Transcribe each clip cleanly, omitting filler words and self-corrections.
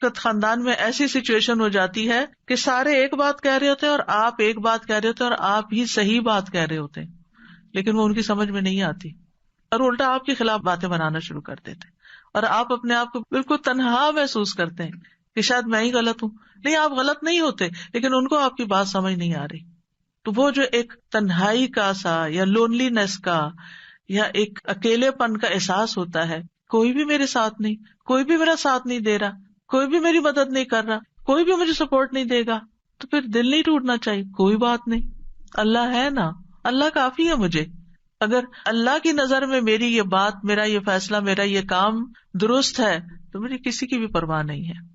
خاندان میں ایسی سچویشن ہو جاتی ہے کہ سارے ایک بات کہہ رہے ہوتے ہیں اور آپ ایک بات کہہ رہے ہوتے ہیں اور آپ ہی صحیح بات کہہ رہے ہوتے ہیں، لیکن وہ ان کی سمجھ میں نہیں آتی اور الٹا آپ کے خلاف باتیں بنانا شروع کر دیتے ہیں، اور آپ اپنے آپ کو بالکل تنہا محسوس کرتے ہیں کہ شاید میں ہی غلط ہوں. نہیں، آپ غلط نہیں ہوتے، لیکن ان کو آپ کی بات سمجھ نہیں آ رہی. تو وہ جو ایک تنہائی کا سا یا لونلی نیس کا یا ایک اکیلے پن کا احساس ہوتا ہے، کوئی بھی میرے ساتھ نہیں، کوئی بھی میرا ساتھ نہیں دے رہا، کوئی بھی میری مدد نہیں کر رہا، کوئی بھی مجھے سپورٹ نہیں دے گا، تو پھر دل نہیں ٹوٹنا چاہیے. کوئی بات نہیں، اللہ ہے نا، اللہ کافی ہے مجھے. اگر اللہ کی نظر میں میری یہ بات، میرا یہ فیصلہ، میرا یہ کام درست ہے تو میری کسی کی بھی پرواہ نہیں ہے.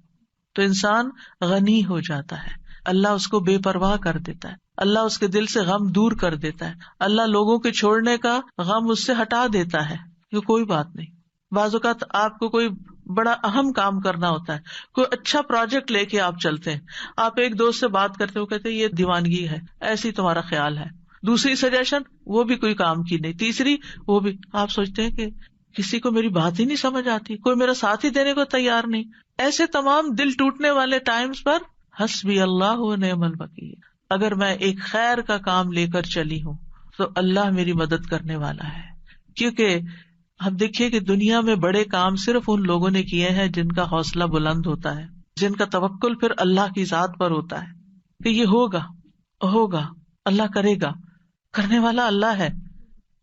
تو انسان غنی ہو جاتا ہے، اللہ اس کو بے پرواہ کر دیتا ہے، اللہ اس کے دل سے غم دور کر دیتا ہے، اللہ لوگوں کے چھوڑنے کا غم اس سے ہٹا دیتا ہے کہ کوئی بات نہیں. بعض اوقات آپ کو کوئی بڑا اہم کام کرنا ہوتا ہے، کوئی اچھا پروجیکٹ لے کے آپ چلتے ہیں، آپ ایک دوست سے بات کرتے ہو، کہتے ہیں یہ دیوانگی ہے، ایسی تمہارا خیال ہے، دوسری سجیشن وہ بھی کوئی کام کی نہیں، تیسری وہ بھی، آپ سوچتے ہیں کہ کسی کو میری بات ہی نہیں سمجھ آتی، کوئی میرا ساتھ ہی دینے کو تیار نہیں. ایسے تمام دل ٹوٹنے والے ٹائمز پر حسبی اللہ و نعم الوکیل، اگر میں ایک خیر کا کام لے کر چلی ہوں تو اللہ میری مدد کرنے والا ہے. کیونکہ ہم دیکھیے کہ دنیا میں بڑے کام صرف ان لوگوں نے کیے ہیں جن کا حوصلہ بلند ہوتا ہے، جن کا توکل پھر اللہ کی ذات پر ہوتا ہے کہ یہ ہوگا، اللہ کرے گا، کرنے والا اللہ ہے.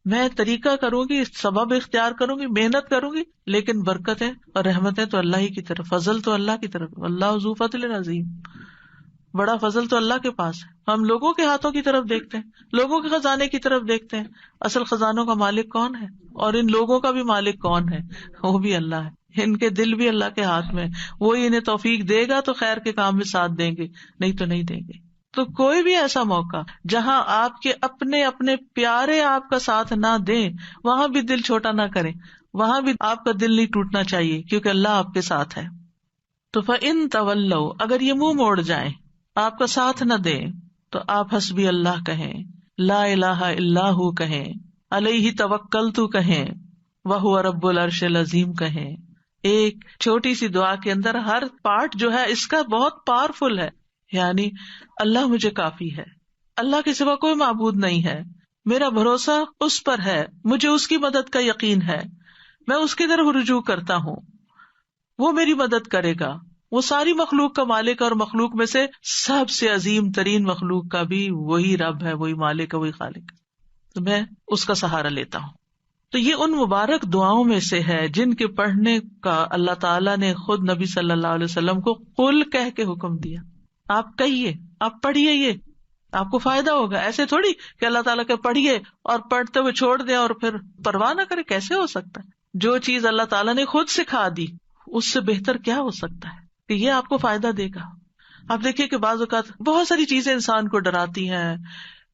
میں طریقہ کروں گی، سبب اختیار کروں گی، محنت کروں گی، لیکن برکتیں اور رحمتیں تو اللہ ہی کی طرف، فضل تو اللہ کی طرف. اللہ ذو فضل عظیم، بڑا فضل تو اللہ کے پاس ہے. ہم لوگوں کے ہاتھوں کی طرف دیکھتے ہیں، لوگوں کے خزانے کی طرف دیکھتے ہیں، اصل خزانوں کا مالک کون ہے اور ان لوگوں کا بھی مالک کون ہے؟ وہ بھی اللہ ہے. ان کے دل بھی اللہ کے ہاتھ میں، وہی انہیں توفیق دے گا تو خیر کے کام میں ساتھ دیں گے، نہیں تو نہیں دیں گے. تو کوئی بھی ایسا موقع جہاں آپ کے اپنے پیارے آپ کا ساتھ نہ دیں، وہاں بھی دل چھوٹا نہ کریں، وہاں بھی آپ کا دل نہیں ٹوٹنا چاہیے، کیونکہ اللہ آپ کے ساتھ ہے. تو فَإِن تَوَلَّوْا، اگر یہ منہ موڑ جائیں، آپ کا ساتھ نہ دیں، تو آپ حسبی اللہ کہیں، لا الہ الا ہو کہیں، علیہ توکلت کہیں، وہو رب العرش العظیم کہیں. ایک چھوٹی سی دعا کے اندر ہر پارٹ جو ہے اس کا بہت پاورفل ہے. یعنی اللہ مجھے کافی ہے، اللہ کے سوا کوئی معبود نہیں ہے، میرا بھروسہ اس پر ہے، مجھے اس کی مدد کا یقین ہے، میں اس کی طرف رجوع کرتا ہوں، وہ میری مدد کرے گا، وہ ساری مخلوق کا مالک، اور مخلوق میں سے سب سے عظیم ترین مخلوق کا بھی وہی رب ہے، وہی مالک ہے، وہی خالق ہے، تو میں اس کا سہارا لیتا ہوں. تو یہ ان مبارک دعاؤں میں سے ہے جن کے پڑھنے کا اللہ تعالیٰ نے خود نبی صلی اللہ علیہ وسلم کو قل کہہ کے حکم دیا. آپ کہیے، آپ پڑھیے، یہ آپ کو فائدہ ہوگا. ایسے تھوڑی کہ اللہ تعالیٰ کے پڑھیے اور پڑھتے ہوئے چھوڑ دیں اور پھر پرواہ نہ کرے، کیسے ہو سکتا ہے؟ جو چیز اللہ تعالیٰ نے خود سکھا دی اس سے بہتر کیا ہو سکتا ہے کہ یہ آپ کو فائدہ دے گا. آپ دیکھیے کہ بعض اوقات بہت ساری چیزیں انسان کو ڈراتی ہیں،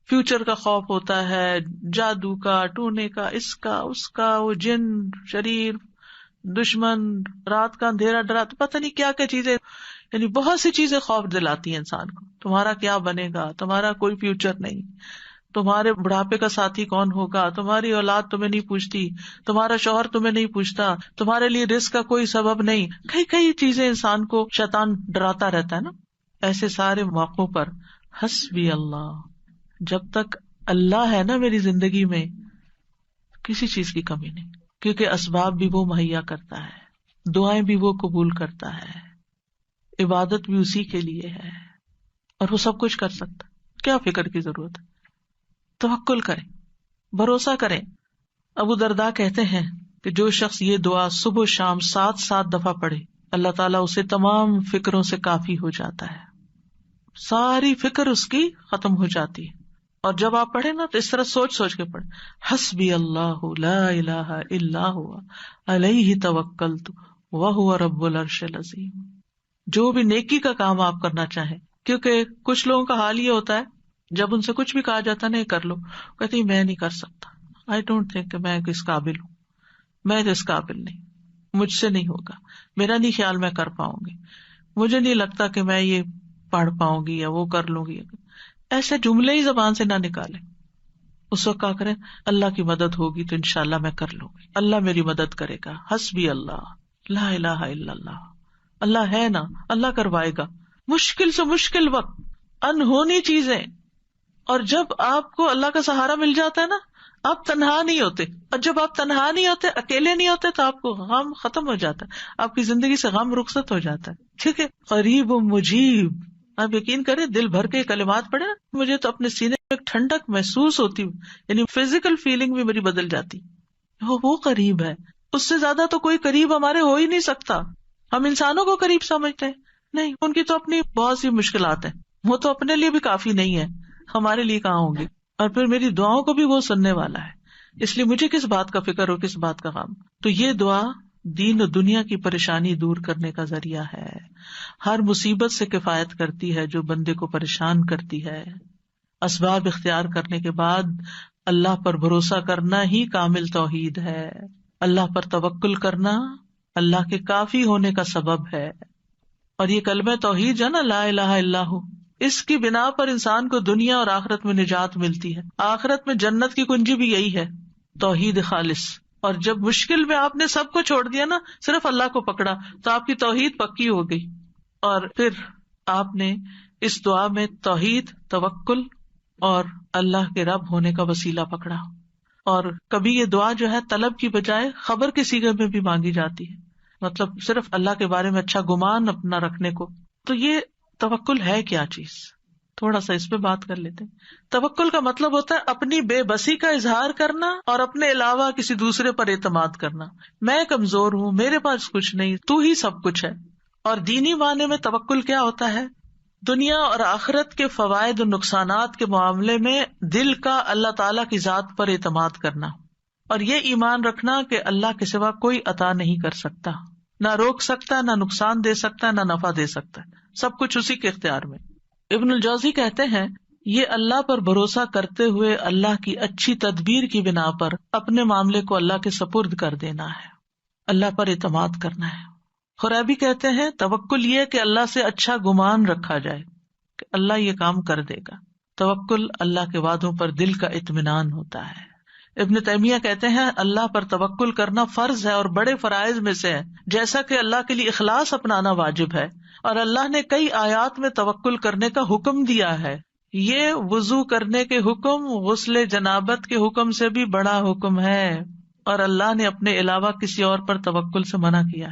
فیوچر کا خوف ہوتا ہے، جادو کا، ٹونے کا، اس کا اس کا، وہ جن، شریر، دشمن، رات کا اندھیرا ڈراتا، پتہ نہیں کیا کیا چیزیں، یعنی بہت سی چیزیں خوف دلاتی ہیں انسان کو. تمہارا کیا بنے گا، تمہارا کوئی فیوچر نہیں، تمہارے بڑھاپے کا ساتھی کون ہوگا، تمہاری اولاد تمہیں نہیں پوچھتی، تمہارا شوہر تمہیں نہیں پوچھتا، تمہارے لیے رزق کا کوئی سبب نہیں. کئی چیزیں انسان کو شیطان ڈراتا رہتا ہے نا. ایسے سارے موقعوں پر حسبی اللہ، جب تک اللہ ہے نا میری زندگی میں، کسی چیز کی کمی نہیں، کیونکہ اسباب بھی وہ مہیا کرتا ہے، دعائیں بھی وہ قبول کرتا ہے، عبادت بھی اسی کے لیے ہے، اور وہ سب کچھ کر سکتا. کیا فکر کی ضرورت ہے؟ توکل کریں، بھروسہ کریں. ابو درداء کہتے ہیں کہ جو شخص یہ دعا صبح و شام 7 دفعہ پڑھے، اللہ تعالیٰ اسے تمام فکروں سے کافی ہو جاتا ہے، ساری فکر اس کی ختم ہو جاتی ہے. اور جب آپ پڑھیں نا تو اس طرح سوچ کے پڑھیں، حسبی اللہ لا الہ الا ہوا علیہ توکلت وہو رب العرش العظیم. جو بھی نیکی کا کام آپ کرنا چاہیں، کیونکہ کچھ لوگوں کا حال یہ ہوتا ہے جب ان سے کچھ بھی کہا جاتا ہے نہیں کر لو، کہتے ہیں میں نہیں کر سکتا، آئی ڈونٹ تھنک کہ میں اس قابل ہوں، میں اس قابل نہیں، مجھ سے نہیں ہوگا، میرا نہیں خیال میں کر پاؤں گی، مجھے نہیں لگتا کہ میں یہ پڑھ پاؤں گی یا وہ کر لوں گی. ایسے جملے ہی زبان سے نہ نکالیں. اس وقت کیا کریں، اللہ کی مدد ہوگی تو انشاءاللہ میں کر لوں گی، اللہ میری مدد کرے گا. حسبی اللہ لا الہ الا اللہ اللہ ہے نا, اللہ کروائے گا. مشکل سے مشکل وقت, انہونی چیزیں, اور جب آپ کو اللہ کا سہارا مل جاتا ہے نا, آپ تنہا نہیں ہوتے. اور جب آپ تنہا نہیں ہوتے, اکیلے نہیں ہوتے, تو آپ کو غم ختم ہو جاتا ہے, آپ کی زندگی سے غم رخصت ہو جاتا ہے. ٹھیک ہے, قریب و مجیب, آپ یقین کریں دل بھر کے کلمات پڑھے نا, مجھے تو اپنے سینے میں ایک ٹھنڈک محسوس ہوتی, یعنی فزیکل فیلنگ بھی میری بدل جاتی. وہ قریب ہے, اس سے زیادہ تو کوئی قریب ہمارے ہو ہی نہیں سکتا. ہم انسانوں کو قریب سمجھتے ہیں, نہیں, ان کی تو اپنی بہت سی مشکلات ہیں, وہ تو اپنے لیے بھی کافی نہیں ہے, ہمارے لیے کہاں ہوں گے. اور پھر میری دعاؤں کو بھی وہ سننے والا ہے, اس لیے مجھے کس بات کا فکر ہو, کس بات کا غم. تو یہ دعا دین و دنیا کی پریشانی دور کرنے کا ذریعہ ہے, ہر مصیبت سے کفایت کرتی ہے جو بندے کو پریشان کرتی ہے. اسباب اختیار کرنے کے بعد اللہ پر بھروسہ کرنا ہی کامل توحید ہے. اللہ پر توکل کرنا اللہ کے کافی ہونے کا سبب ہے. اور یہ کلمہ توحید ہے نا, لا الہ الا ہو, اس کی بنا پر انسان کو دنیا اور آخرت میں نجات ملتی ہے. آخرت میں جنت کی کنجی بھی یہی ہے, توحید خالص. اور جب مشکل میں آپ نے سب کو چھوڑ دیا نا, صرف اللہ کو پکڑا, تو آپ کی توحید پکی ہو گئی. اور پھر آپ نے اس دعا میں توحید, توکل اور اللہ کے رب ہونے کا وسیلہ پکڑا. اور کبھی یہ دعا جو ہے طلب کی بجائے خبر کے صیغے میں بھی مانگی جاتی ہے, مطلب صرف اللہ کے بارے میں اچھا گمان اپنا رکھنے کو. تو یہ توکل ہے کیا چیز, تھوڑا سا اس پہ بات کر لیتے ہیں. توکل کا مطلب ہوتا ہے اپنی بے بسی کا اظہار کرنا اور اپنے علاوہ کسی دوسرے پر اعتماد کرنا. میں کمزور ہوں, میرے پاس کچھ نہیں, تو ہی سب کچھ ہے. اور دینی معنی میں توکل کیا ہوتا ہے, دنیا اور آخرت کے فوائد اور نقصانات کے معاملے میں دل کا اللہ تعالی کی ذات پر اعتماد کرنا, اور یہ ایمان رکھنا کہ اللہ کے سوا کوئی عطا نہیں کر سکتا, نہ روک سکتا, نہ نقصان دے سکتا, نہ نفع دے سکتا, سب کچھ اسی کے اختیار میں. ابن الجوزی کہتے ہیں یہ اللہ پر بھروسہ کرتے ہوئے اللہ کی اچھی تدبیر کی بنا پر اپنے معاملے کو اللہ کے سپرد کر دینا ہے, اللہ پر اعتماد کرنا ہے. خرابی کہتے ہیں توکل یہ کہ اللہ سے اچھا گمان رکھا جائے کہ اللہ یہ کام کر دے گا. توکل اللہ کے وعدوں پر دل کا اطمینان ہوتا ہے. ابن تیمیہ کہتے ہیں اللہ پر توکل کرنا فرض ہے اور بڑے فرائض میں سے ہے, جیسا کہ اللہ کے لیے اخلاص اپنانا واجب ہے, اور اللہ نے کئی آیات میں توکل کرنے کا حکم دیا ہے. یہ وضو کرنے کے حکم غسل جنابت کے حکم سے بھی بڑا حکم ہے, اور اللہ نے اپنے علاوہ کسی اور پر توکل سے منع کیا.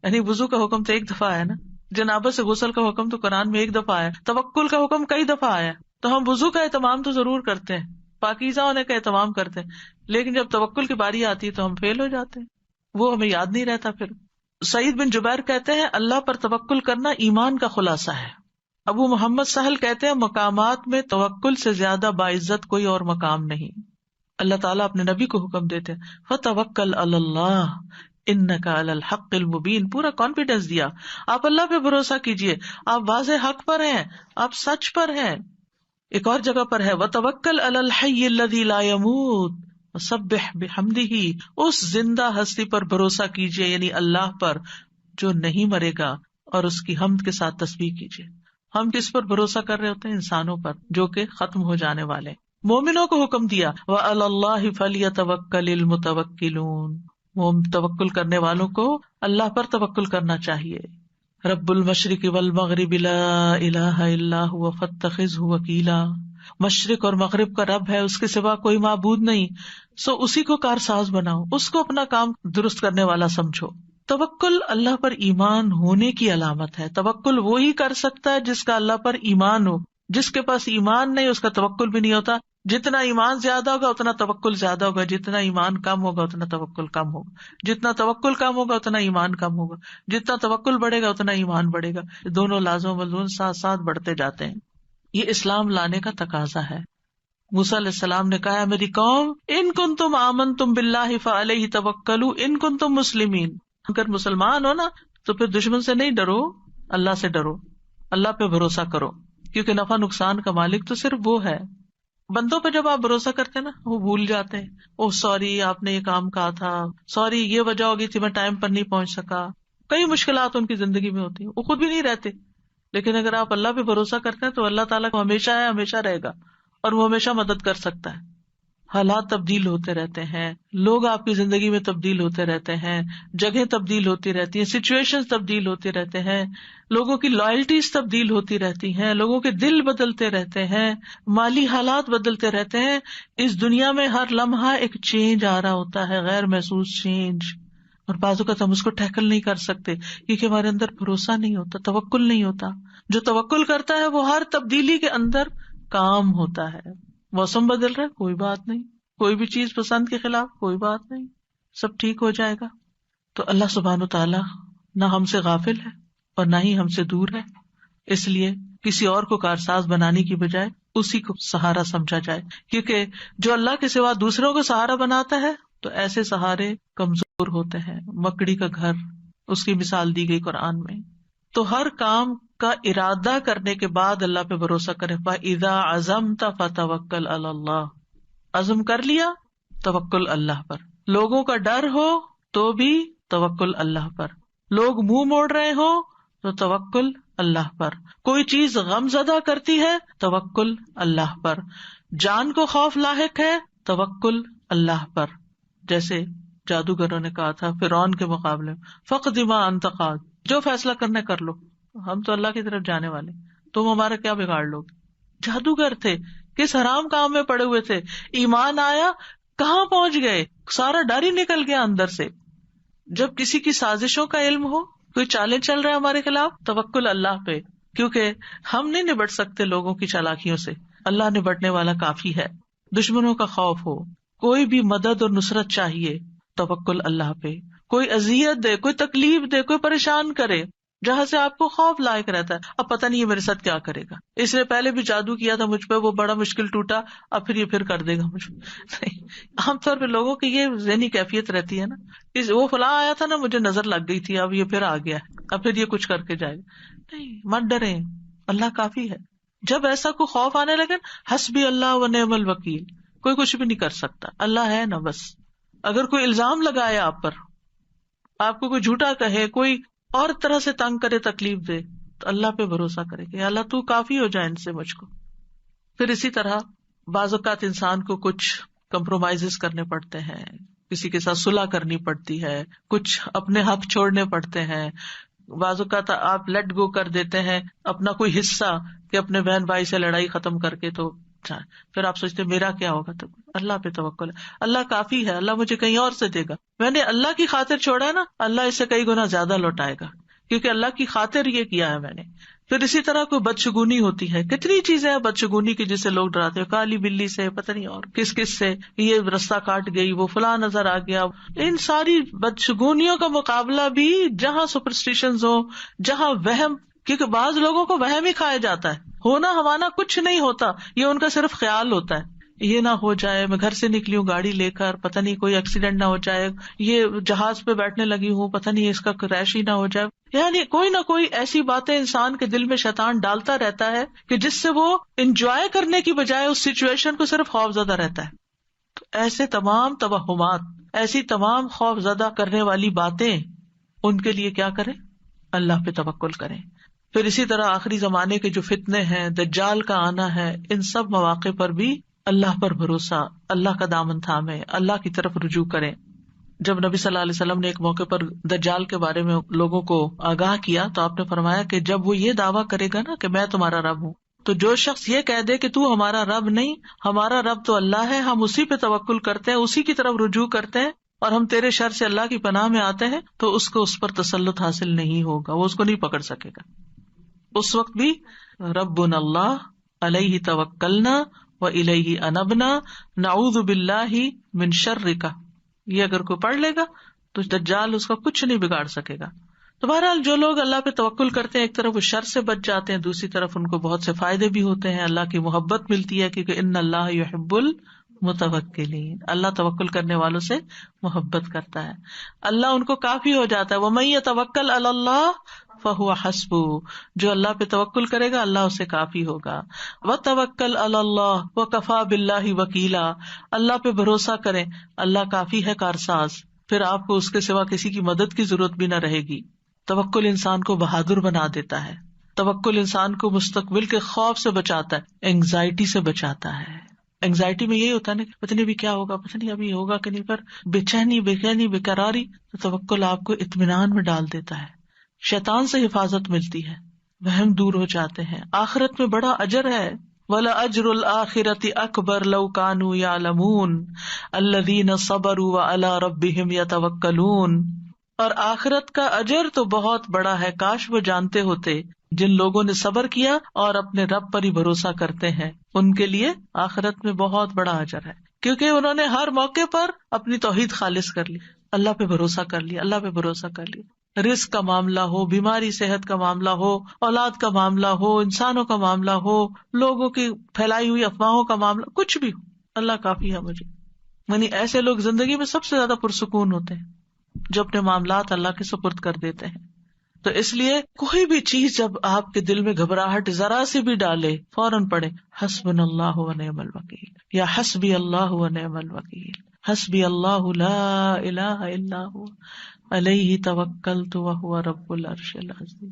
یعنی وضو کا حکم تو ایک دفعہ آیا نا, جنابت سے غسل کا حکم تو قرآن میں ایک دفعہ آیا, توکل کا حکم کئی دفعہ آیا. تو ہم وضو کا اہتمام تو ضرور کرتے ہیں, پاکیزہ ہونے کا اہتمام کرتے ہیں, لیکن جب توکل کی باری آتی ہے تو ہم فیل ہو جاتے ہیں, وہ ہمیں یاد نہیں رہتا. پھر سعید بن جبیر کہتے ہیں اللہ پر توکل کرنا ایمان کا خلاصہ ہے. ابو محمد سہل کہتے ہیں مقامات میں توکل سے زیادہ باعزت کوئی اور مقام نہیں. اللہ تعالیٰ اپنے نبی کو حکم دیتے ہیں فَتَوَكَّلْ عَلَى اللَّهِ إِنَّكَ عَلَى الْحَقِّ الْمُبِينِ, پورا کانفیڈینس دیا, آپ اللہ پہ بھروسہ کیجئے, آپ واضح حق پر ہیں, آپ سچ پر ہیں. ایک اور جگہ پر ہے وَتَوَكَّلْ عَلَى الْحَيِّ الَّذِي لَا يَمُوتُ وَسَبِّحْ بِحَمْدِهِ, اس زندہ ہستی پر بھروسہ کیجئے, یعنی اللہ پر جو نہیں مرے گا, اور اس کی حمد کے ساتھ تسبیح کیجئے. ہم کس پر بھروسہ کر رہے ہوتے ہیں؟ انسانوں پر جو کہ ختم ہو جانے والے. مومنوں کو حکم دیا وَعَلَى اللَّهِ فَلْيَتَوَكَّلِ الْمُتَوَكِّلُونَ, وہ توکل کرنے والوں کو اللہ پر توکل کرنا چاہیے. رب المشرق والمغرب لا الہ الا هو فاتخذہ وکیلا, مشرق اور مغرب کا رب ہے, اس کے سوا کوئی معبود نہیں, سو اسی کو کارساز بناؤ, اس کو اپنا کام درست کرنے والا سمجھو. توکل اللہ پر ایمان ہونے کی علامت ہے. توکل وہی کر سکتا ہے جس کا اللہ پر ایمان ہو. جس کے پاس ایمان نہیں اس کا توکل بھی نہیں ہوتا. جتنا ایمان زیادہ ہوگا اتنا توکل زیادہ ہوگا, جتنا ایمان کم ہوگا اتنا توکل کم ہوگا, جتنا توکل کم ہوگا اتنا ایمان کم ہوگا, جتنا توکل بڑھے گا اتنا ایمان بڑھے گا. دونوں لازم ملزوم ساتھ ساتھ بڑھتے جاتے ہیں. یہ اسلام لانے کا تقاضا ہے. موسیٰ علیہ السلام نے کہا میری قوم ان کنتم آمنتم باللہ فعلیہ توکلوا ان کنتم مسلمین, اگر مسلمان ہو نا تو پھر دشمن سے نہیں ڈرو, اللہ سے ڈرو, اللہ پہ بھروسہ کرو, کیونکہ نفع نقصان کا مالک تو صرف وہ ہے. بندوں پہ جب آپ بھروسہ کرتے ہیں نا وہ بھول جاتے ہیں, اوہ سوری آپ نے یہ کام کہا تھا, سوری یہ وجہ ہوگی تھی میں ٹائم پر نہیں پہنچ سکا. کئی مشکلات ان کی زندگی میں ہوتی ہیں, وہ خود بھی نہیں رہتے. لیکن اگر آپ اللہ پہ بھروسہ کرتے ہیں تو اللہ تعالیٰ کو ہمیشہ ہے, ہمیشہ رہے گا, اور وہ ہمیشہ مدد کر سکتا ہے. حالات تبدیل ہوتے رہتے ہیں، لوگ آپ کی زندگی میں تبدیل ہوتے رہتے ہیں، جگہیں تبدیل ہوتی رہتی ہیں، سچویشن تبدیل ہوتے رہتے ہیں، لوگوں کی لائلٹیز تبدیل ہوتی رہتی ہیں، لوگوں کے دل بدلتے رہتے ہیں، مالی حالات بدلتے رہتے ہیں. اس دنیا میں ہر لمحہ ایک چینج آ رہا ہوتا ہے، غیر محسوس چینج، اور بعض اوقات ہم اس کو ٹیکل نہیں کر سکتے کیونکہ ہمارے اندر بھروسہ نہیں ہوتا، توکل نہیں ہوتا. جو توکل کرتا ہے وہ ہر تبدیلی کے اندر کام ہوتا ہے. موسم بدل رہا ہے، کوئی بات نہیں، کوئی بھی چیز پسند کے خلاف، کوئی بات نہیں، سب ٹھیک ہو جائے گا. تو اللہ سبحانہ وتعالی نہ ہم سے غافل ہے اور نہ ہی ہم سے دور ہے، اس لیے کسی اور کو کارساز بنانے کی بجائے اسی کو سہارا سمجھا جائے، کیونکہ جو اللہ کے سوا دوسروں کو سہارا بناتا ہے تو ایسے سہارے کمزور ہوتے ہیں. مکڑی کا گھر، اس کی مثال دی گئی قرآن میں. تو ہر کام کا ارادہ کرنے کے بعد اللہ پہ بھروسہ کرے. فَإِذَا عَزَمْتَ فَتَوَكَّلْ عَلَى اللَّهِ، عزم کر لیا توکل اللہ پر. لوگوں کا ڈر ہو تو بھی توکل اللہ پر، لوگ منہ موڑ رہے ہو تو توکل اللہ پر، کوئی چیز غم زدہ کرتی ہے توکل اللہ پر، جان کو خوف لاحق ہے توکل اللہ پر. جیسے جادوگروں نے کہا تھا فرعون کے مقابلے میں، فَاقْضِ مَا أَنْتَ قَاضٍ، جو فیصلہ کرنا کر لو، ہم تو اللہ کی طرف جانے والے، تم ہمارا کیا بگاڑ لو گے. جادوگر تھے، کس حرام کام میں پڑے ہوئے تھے، ایمان آیا کہاں پہنچ گئے، سارا ڈر ہی نکل گیا اندر سے. جب کسی کی سازشوں کا علم ہو، کوئی چالیں چل رہا ہے ہمارے خلاف، توکل اللہ پہ، کیونکہ ہم نہیں نبٹ سکتے لوگوں کی چالاکیوں سے، اللہ نبٹنے والا کافی ہے. دشمنوں کا خوف ہو، کوئی بھی مدد اور نصرت چاہیے، توکل اللہ پہ. کوئی اذیت دے، کوئی تکلیف دے، کوئی پریشان کرے، جہاں سے آپ کو خوف لائق رہتا ہے، اب پتہ نہیں یہ میرے ساتھ کیا کرے گا، اس نے پہلے بھی جادو کیا تھا مجھ پہ، وہ بڑا مشکل ٹوٹا، اب پھر یہ پھر کر دے گا مجھ پہ. نہیں، عام طور پہ لوگوں کی یہ ذہنی کیفیت رہتی ہے نا، وہ فلاں آیا تھا نا، مجھے نظر لگ گئی تھی، اب یہ پھر آ گیا ہے، اب پھر یہ کچھ کر کے جائے گا. نہیں، مت ڈریں، اللہ کافی ہے. جب ایسا کوئی خوف آنے لگے، حسبی اللہ و نعم الوکیل، کوئی کچھ بھی نہیں کر سکتا، اللہ ہے نا بس. اگر کوئی الزام لگائے آپ پر، آپ کو کوئی جھوٹا کہے، کوئی اور طرح سے تنگ کرے، تکلیف دے، تو اللہ پہ بھروسہ کرے کہ اللہ تو کافی ہو جائے ان سے مجھ کو. پھر اسی طرح بعض اوقات انسان کو کچھ کمپرومائز کرنے پڑتے ہیں، کسی کے ساتھ صلح کرنی پڑتی ہے، کچھ اپنے حق چھوڑنے پڑتے ہیں. بعض اوقات آپ لیٹ گو کر دیتے ہیں اپنا کوئی حصہ کہ اپنے بہن بھائی سے لڑائی ختم کر کے، تو پھر آپ سوچتے میرا کیا ہوگا. تو اللہ پہ توکل ہے، اللہ کافی ہے، اللہ مجھے کہیں اور سے دے گا. میں نے اللہ کی خاطر چھوڑا ہے نا، اللہ اس سے کئی گنا زیادہ لوٹائے گا، کیونکہ اللہ کی خاطر یہ کیا ہے میں نے. پھر اسی طرح کوئی بدشگونی ہوتی ہے، کتنی چیزیں ہیں بدشگونی کی جسے لوگ ڈراتے ہیں، کالی بلی سے، پتہ نہیں اور کس کس سے، یہ رستہ کاٹ گئی، وہ فلاں نظر آ گیا. ان ساری بدشگونیوں کا مقابلہ بھی جہاں سپرسٹیشنز ہو، جہاں وہم، کیونکہ بعض لوگوں کو وہم ہی کھایا جاتا ہے، ہونا ہوانا کچھ نہیں ہوتا، یہ ان کا صرف خیال ہوتا ہے. یہ نہ ہو جائے، میں گھر سے نکلی ہوں گاڑی لے کر، پتہ نہیں کوئی ایکسیڈنٹ نہ ہو جائے، یہ جہاز پہ بیٹھنے لگی ہوں، پتہ نہیں اس کا کریش ہی نہ ہو جائے. یعنی کوئی نہ کوئی ایسی باتیں انسان کے دل میں شیطان ڈالتا رہتا ہے کہ جس سے وہ انجوائے کرنے کی بجائے اس سچویشن کو صرف خوف زدہ رہتا ہے. تو ایسے تمام توہمات، ایسی تمام خوف زدہ کرنے والی باتیں، ان کے لیے کیا کریں؟ اللہ پہ توکل کریں. پھر اسی طرح آخری زمانے کے جو فتنے ہیں، دجال کا آنا ہے، ان سب مواقع پر بھی اللہ پر بھروسہ، اللہ کا دامن تھامے، اللہ کی طرف رجوع کریں. جب نبی صلی اللہ علیہ وسلم نے ایک موقع پر دجال کے بارے میں لوگوں کو آگاہ کیا تو آپ نے فرمایا کہ جب وہ یہ دعویٰ کرے گا نا کہ میں تمہارا رب ہوں، تو جو شخص یہ کہہ دے کہ تو ہمارا رب نہیں، ہمارا رب تو اللہ ہے، ہم اسی پہ توکل کرتے ہیں، اسی کی طرف رجوع کرتے ہیں، اور ہم تیرے شر سے اللہ کی پناہ میں آتے ہیں، تو اس کو اس پر تسلط حاصل نہیں ہوگا، وہ اس کو نہیں پکڑ سکے گا. اس وقت بھی ربنا اللہ علیہ توکلنا وإلیہ انبنا نعوذ باللہ من شرک، یہ اگر کوئی پڑھ لے گا تو دجال اس کا کچھ نہیں بگاڑ سکے گا. تو بہرحال جو لوگ اللہ پہ توکل کرتے ہیں، ایک طرف وہ شر سے بچ جاتے ہیں، دوسری طرف ان کو بہت سے فائدے بھی ہوتے ہیں، اللہ کی محبت ملتی ہے، کیونکہ ان اللہ یحب المتوکلین، اللہ توکل کرنے والوں سے محبت کرتا ہے، اللہ ان کو کافی ہو جاتا ہے. ومن یتوکل علی اللہ فہو حسبہ، جو اللہ پہ توکل کرے گا اللہ اسے کافی ہوگا. وتوکل علی اللہ وکفی باللہ وکیلا، اللہ پہ بھروسہ کریں، اللہ کافی ہے کارساز، پھر آپ کو اس کے سوا کسی کی مدد کی ضرورت بھی نہ رہے گی. توکل انسان کو بہادر بنا دیتا ہے، توکل انسان کو مستقبل کے خوف سے بچاتا ہے، اینگزائٹی سے بچاتا ہے. اینگزائٹی میں یہی ہوتا ہے نا، پتہ نہیں ابھی کیا ہوگا، پتہ نہیں ابھی ہوگا کہ نہیں، پر بے چینی بے قراری، تو توکل آپ کو اطمینان میں ڈال دیتا ہے، شیطان سے حفاظت ملتی ہے، وہم دور ہو جاتے ہیں، آخرت میں بڑا اجر ہے۔ وَلَأَجْرُ الْآخِرَةِ أَكْبَرُ لَوْ كَانُوا يَعْلَمُونَ الَّذِينَ صَبَرُوا وَعَلَىٰ رَبِّهِمْ يَتَوَكَّلُونَ، اور آخرت کا اجر تو بہت بڑا ہے، کاش وہ جانتے ہوتے، جن لوگوں نے صبر کیا اور اپنے رب پر ہی بھروسہ کرتے ہیں، ان کے لیے آخرت میں بہت بڑا اجر ہے، کیونکہ انہوں نے ہر موقع پر اپنی توحید خالص کر لی، اللہ پہ بھروسہ کر لیا، اللہ پہ بھروسہ کر لیا، رزق کا معاملہ ہو، بیماری صحت کا معاملہ ہو، اولاد کا معاملہ ہو، انسانوں کا معاملہ ہو، لوگوں کی پھیلائی ہوئی افواہوں کا معاملہ، کچھ بھی ہو، اللہ کافی ہے مجھے۔ یعنی ایسے لوگ زندگی میں سب سے زیادہ پرسکون ہوتے ہیں جو اپنے معاملات اللہ کے سپرد کر دیتے ہیں۔ تو اس لیے کوئی بھی چیز جب آپ کے دل میں گھبراہٹ ذرا سی بھی ڈالے، فوراً پڑھے حسبنا اللہ و نعم الوکیل، یا حسبی اللہ و نعم الوکیل، حسبی اللہ لا الہ الا ہوا علیہ توکلت وہو رب العرش العظیم۔